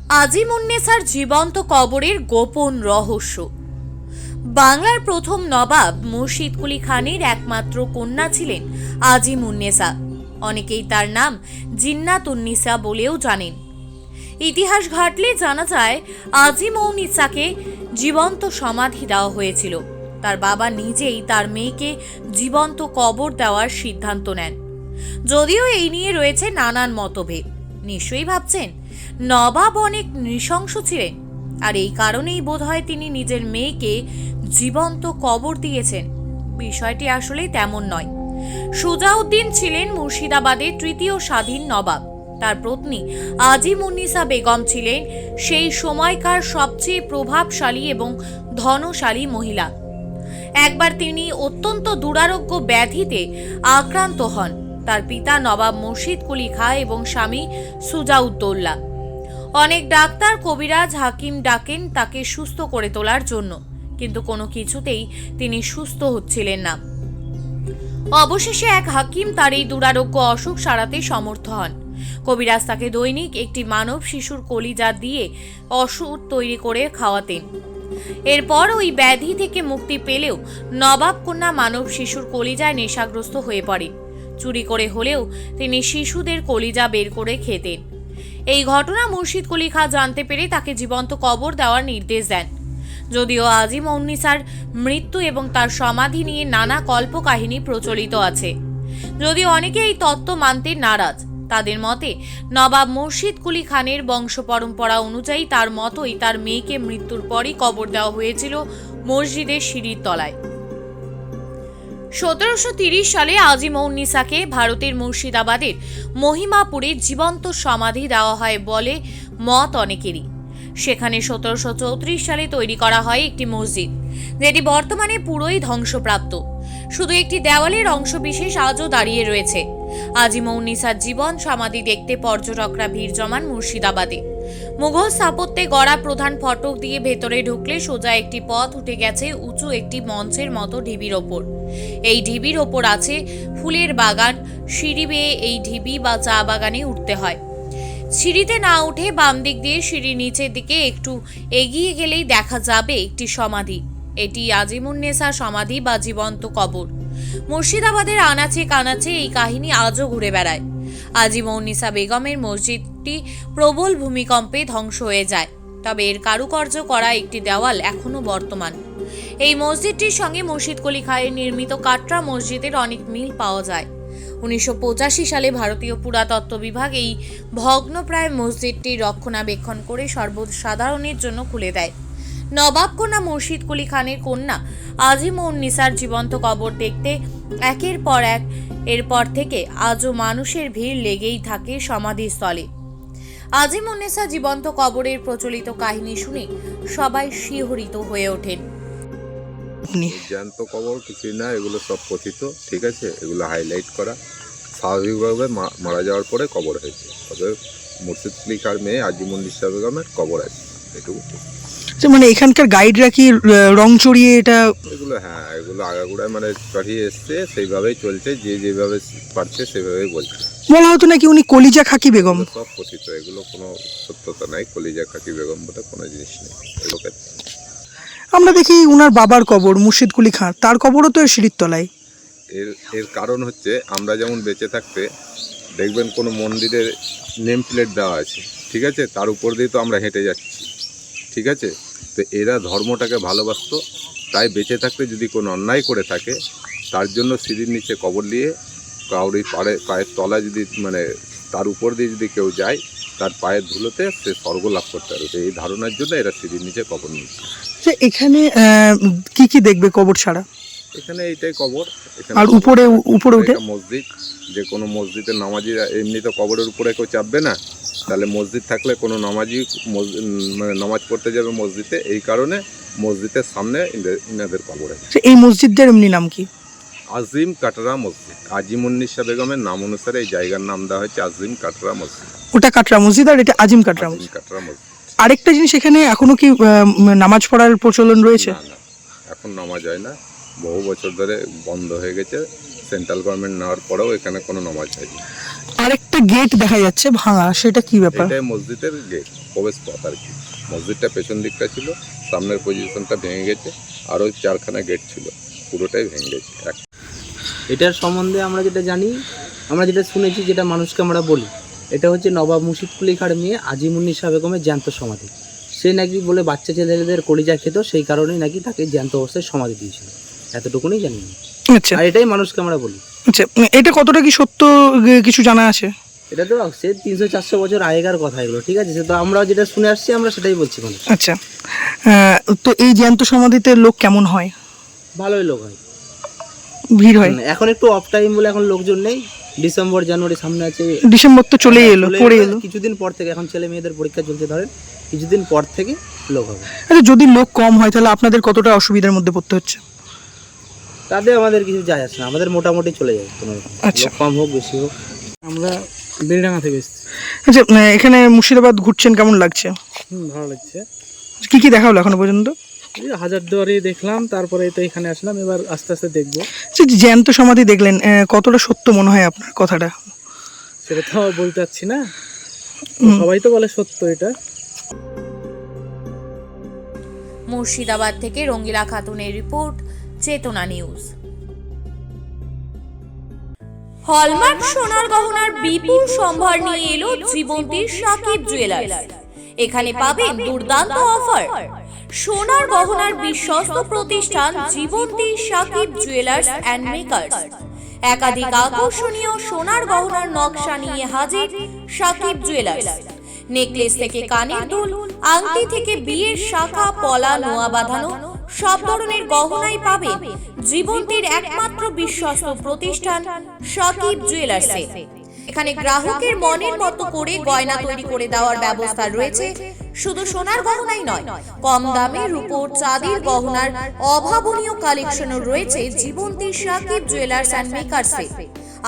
আজিমুন্নেছার জীবন্ত কবরের গোপন রহস্য। বাংলার প্রথম নবাব মুর্শিদ কুলি খানের একমাত্র কন্যা ছিলেন আজিমুন্নেছা। অনেকেই তার নাম জিন্নাতুন্নিসা বলেও জানেন। ইতিহাস ঘাটলে জানা যায় আজিমউন্নিসাকে জীবন্ত সমাধি দেওয়া হয়েছিল। তার বাবা নিজেই তার মেয়েকে জীবন্ত কবর দেওয়ার সিদ্ধান্ত নেন। যদিও এই নিয়ে রয়েছে নানান মতভেদ। নিশ্চয়ই ভাবছেন নবাব অনেক নৃশংস ছিলেন, আর এই কারণেই বোধহয় তিনি নিজের মেয়েকে জীবন্ত কবর দিয়েছেন। বিষয়টি আসলে তেমন নয়। সুজাউদ্দিন ছিলেন মুর্শিদাবাদের তৃতীয় স্বাধীন নবাব। তার পত্নী আজিমুন্নিসা বেগম ছিলেন সেই সময়কার সবচেয়ে প্রভাবশালী এবং ধনশালী মহিলা। একবার তিনি অত্যন্ত দুরারোগ্য ব্যাধিতে আক্রান্ত হন। তার পিতা নবাব মুর্শিদ কুলি খাঁ এবং স্বামী সুজাউদ্দৌলা অনেক ডাক্তার, কবিরাজ, হাকিম ডাকেন তাকে সুস্থ করে তোলার জন্য, কিন্তু কোনো কিছুতেই তিনি সুস্থ হচ্ছিলেন না। অবশেষে এক হাকিম তার এই দুরারোগ্য অসুখ সারাতে সমর্থ হন। কবিরাজ তাকে দৈনিক একটি মানব শিশুর কলিজা দিয়ে ওষুধ তৈরি করে খাওয়াতেন। এরপর ওই ব্যাধি থেকে মুক্তি পেলেও নবাব কন্যা মানব শিশুর কলিজায় নেশাগ্রস্ত হয়ে পড়ে। চুরি করে হলেও তিনি শিশুদের কলিজা বের করে খেতেন। এই ঘটনা মুর্শিদ কুলি খাঁ জানতে পেরে তাকে জীবন্ত কবর দেওয়ার নির্দেশ দেন। যদিও আজিমউন্নিসার মৃত্যু এবং তার সমাধি নিয়ে নানা কল্পকাহিনী প্রচলিত আছে। যদিও অনেকে এই তত্ত্ব মানতে নারাজ। তাদের মতে নবাব মুর্শিদ কুলি খানের বংশ পরম্পরা অনুযায়ী তার মতোই তার মেয়েকে মৃত্যুর পরই কবর দেওয়া হয়েছিল মসজিদের সিঁড়ির তলায়। 1730 সালে আজিমউন্নিসাকে ভারতের মুর্শিদাবাদের মহিমাপুরে জীবন্ত সমাধি দেওয়া হয় বলে মত অনেকেরই। সেখানে 1734 সালে তৈরি করা হয় একটি মসজিদ, যেটি বর্তমানে পুরোই ধ্বংসপ্রাপ্ত। শুধু একটি দেওয়ালের অংশ বিশেষ আজও দাঁড়িয়ে রয়েছে। আজিমউন্নিসার জীবন সমাধি দেখতে পর্যটকরা ভিড় জমান মুর্শিদাবাদে। মুঘল স্থাপত্যে গড়া প্রধান ফটক দিয়ে ভেতরে ঢুকলে সোজা একটি পথ উঠে গেছে উঁচু একটি মঞ্চের মতো ঢিবির ওপর। এই ঢিবির ওপর আছে ফুলের বাগান। সিঁড়ি বেয়ে এই ঢিবি বা চা বাগানে উঠতে হয়। সিঁড়িতে না উঠে বাম দিক দিয়ে সিঁড়ির নিচের দিকে একটু এগিয়ে গেলেই দেখা যাবে একটি সমাধি। এটি আজিমুন্নেছার সমাধি বা জীবন্ত কবর। মুর্শিদাবাদের আনাচে কানাচে এই কাহিনী আজও ঘুরে বেড়ায়। আজিমউন্নিসা বেগমের মসজিদটি প্রবল ভূমিকম্পে ধ্বংস হয়ে যায়, তবে এর কারুকার্য করা একটি দেওয়াল এখনো বর্তমান। এই মসজিদটির সঙ্গে মুর্শিদ কুলি খাঁয়ের নির্মিত কাটরা মসজিদের অনেক মিল পাওয়া যায়। 1985 সালে ভারতীয় পুরাতত্ত্ব বিভাগ এই ভগ্নপ্রায় মসজিদটি রক্ষণাবেক্ষণ করে সর্বসাধারণের জন্য খুলে দেয়। নবাব কন্যা মুর্শিদ কুলি খানের কন্যা আজিমউন্নিসার জীবন্ত কবর দেখতে একের পর এক এরপর থেকে আজও মানুষের ভিড় লেগেই থাকে সমাধিস্থলে। আজিমউন্নিসা জীবন্ত কবরের প্রচলিত কাহিনী শুনে সবাই শিহরিত হয়ে ওঠেন। জ্যান্ত কবর কিছুই না, এগুলো সব কথিত, ঠিক আছে? এগুলো হাইলাইট করা। স্বাভাবিকভাবে মারা যাওয়ার পরে কবর হয়েছে, তবে মুর্শিদ কুলি খাঁর মেয়ে আজিমউন্নিসা বেগমের কবর আছে, এটুকু। মানে এখানকার গাইডরা কি রং চড়িয়ে এটা এগুলো, হ্যাঁ, এগুলো আগাগোড়ায় মানে চড়িয়ে এসছে, সেইভাবেই চলছে, যে যেভাবে পারছে সেভাবেই বলছে। বলা হতো নাকি উনি কলিজা খাকি বেগম। সব কথিত, এগুলো কোনো সত্যতা নাই। কলিজা খাকি বেগম বলে কোনো জিনিস নেই। এগুলোকে আমরা দেখি উনার বাবার কবর মুর্শিদ কুলি খাঁ, তার কবরও তো সিঁড়ির তলায়। এর কারণ হচ্ছে, আমরা যেমন বেঁচে থাকতে দেখবেন কোনো মন্দিরের নেম প্লেট দেওয়া আছে, ঠিক আছে? তার উপর দিয়ে তো আমরা হেঁটে যাচ্ছি, ঠিক আছে? তো এরা ধর্মটাকে ভালোবাসত, তাই বেঁচে থাকতে যদি কোনো অন্যায় করে থাকে তার জন্য সিঁড়ির নিচে কবর নিয়ে কাউরি পায়ের তলা যদি মানে তার উপর দিয়ে যদি কেউ যায়, তার পায়ের ধুলোতে সে স্বর্গ লাভ করতে পারবে। এই ধারণার জন্য এরা সিঁড়ির নিচে কবর নিয়েছে। এখানে কি কি দেখবে কবর ছাড়া? এখানে এইটাই কবর। আর উপরে উঠে মসজিদ, যে কোনো মসজিদের নামাজিরা এমনি তো কবরের উপরে কেউ চাপবে না, তাহলে মসজিদ থাকলে কোনো নামাজি মানে নামাজ পড়তে যাবে মসজিদে, এই কারণে মসজিদের সামনে ইনাদের কবর আছে। এই মসজিদের এমনি নাম কি? আজিম কাটরা মসজিদ। আজিমউন্নিসা বেগমের নাম অনুসারে এই জায়গার নাম দেওয়া হয়েছে আজিম কাটরা মসজিদ। ওটা কাটরা মসজিদ আর এটা আজিম কাটরা মসজিদ। আরেকটা জিনিস, এখানে এখনো কি নামাজ পড়ার প্রচলন রয়েছে? না, এখন নামাজ হয় না, বহু বছর ধরে বন্ধ হয়ে গেছে। সেন্ট্রাল গভর্নমেন্ট নেওয়ার পরেও এখানে কোনো নামাজ হয়নি। আরেকটা গেট দেখা যাচ্ছে ভাঙা, সেটা কি ব্যাপার? এটাই মসজিদের গেট। প্রবেশ পথ আর কি। মসজিদটা পেছন দিকটা ছিল, সামনের পজিশনটা ভেঙে গেছে, আরও 4খানা গেট ছিল, পুরোটাই ভেঙে গেছে। এটার সম্বন্ধে আমরা যেটা জানি, আমরা যেটা শুনেছি, যেটা মানুষকে আমরা বলি, এটা হচ্ছে নবাব মুর্শিদ কুলি খাঁর মেয়ে আজিমুন্নেসা বেগমের জ্যান্ত সমাধি। সে নাকি বলে বাচ্চা ছেলেদের কলিজা খেত, সেই কারণেই নাকি তাকে জ্যান্ত অবস্থায় সমাধি দিয়েছিল, এতটুকুনি জানি। আচ্ছা আর এটাই মানুষকে আমরা বলি। আচ্ছা, এটা কতটা কি সত্য কিছু জানা আছে? এটা তো সে 300-400 বছর আগেকার কথা এগুলো, ঠিক আছে? সে তো আমরা যেটা শুনে আসছি আমরা সেটাই বলছি মানুষ। আচ্ছা, তো এই জ্যান্ত সমাধিতে লোক কেমন হয়? ভালোই লোক হয়, ভিড় হয়? এখন একটু অফ টাইম বলে এখন লোকজন নেই। ডিসেম্বর জানুয়ারি সামনে আছে, ডিসেম্বর তো চলেই এলো, পড়ে এলো। কিছুদিন পর থেকে, এখন ছেলে মেয়েদের পরীক্ষা চলছে, ধরেন কিছুদিন পর থেকে লোক হবে। আচ্ছা, যদি লোক কম হয় তাহলে আপনাদের কতটা অসুবিধার মধ্যে পড়তে হচ্ছে? তাতে আমাদের কিছু যায় আসে না, আমাদের মোটামুটি চলে যায় কোনো রকম। আচ্ছা। লোক কম হোক বেশি হোক। আমরা বেলডাঙ্গা থেকে এসেছি। আচ্ছা, এখানে মুর্শিদাবাদ ঘুরছেন, কেমন লাগছে? ভালো লাগছে। কি কি দেখা হলো এখনো পর্যন্ত? এই হাজারদুয়ারি দেখলাম, তারপরে তো এখানে আসলাম, এবার আস্তে আস্তে দেখবো। আচ্ছা, জ্যান্ত সমাধি দেখলেন, কতটা সত্য মনে হয় আপনার কথাটা? সেটা তো বলতে পারছি না, সবাই তো বলে সত্য এটা। মুর্শিদাবাদ থেকে রঙ্গিলা খাতুনের রিপোর্ট, চেতনা নিউজ। হলমার্ক সোনার গহনার বিপুল সম্ভার নিয়ে এলো জীবন্তীর সাকিব জুয়েলার্স। এখানে পাবেন দুর্দান্ত অফার। সোনার গহনার বিশ্বস্ত প্রতিষ্ঠান Jibanti Sakib jewellers and makers. একাধিক আকর্ষণীয় সোনার গহনার নকশা নিয়ে হাজির সাকিব জুয়েলার্স। নেকলেস থেকে কানের দুল, আংটি থেকে বিয়ের শাখা, পলা, নোয়া বাঁধানো সব ধরনের গহনাই পাবেন জীবন্তীর একমাত্র বিশ্বস্ত প্রতিষ্ঠান সাকিব জুয়েলার্সে। এখানে গ্রাহকের মনের মতো করে গয়না তৈরি করে দেওয়ার ব্যবস্থা রয়েছে। শুধু সোনার গহনাই নয়, কম দামে রূপোর, চাঁদির গহনার অভাবনীয় কালেকশনও রয়েছে জীবন্তী সাকিব জুয়েলার্স অ্যান্ড মেকার্সে।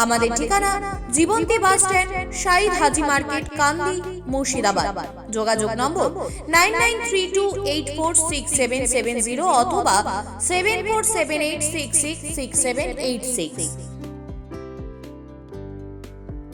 আমাদের ঠিকানা জীবন্তী বাস স্ট্যান্ড, শাহিদ হাজি মার্কেট, কান্দি, মুর্শিদাবাদ। যোগাযোগ নম্বর 9932846770 অথবা 7478666786।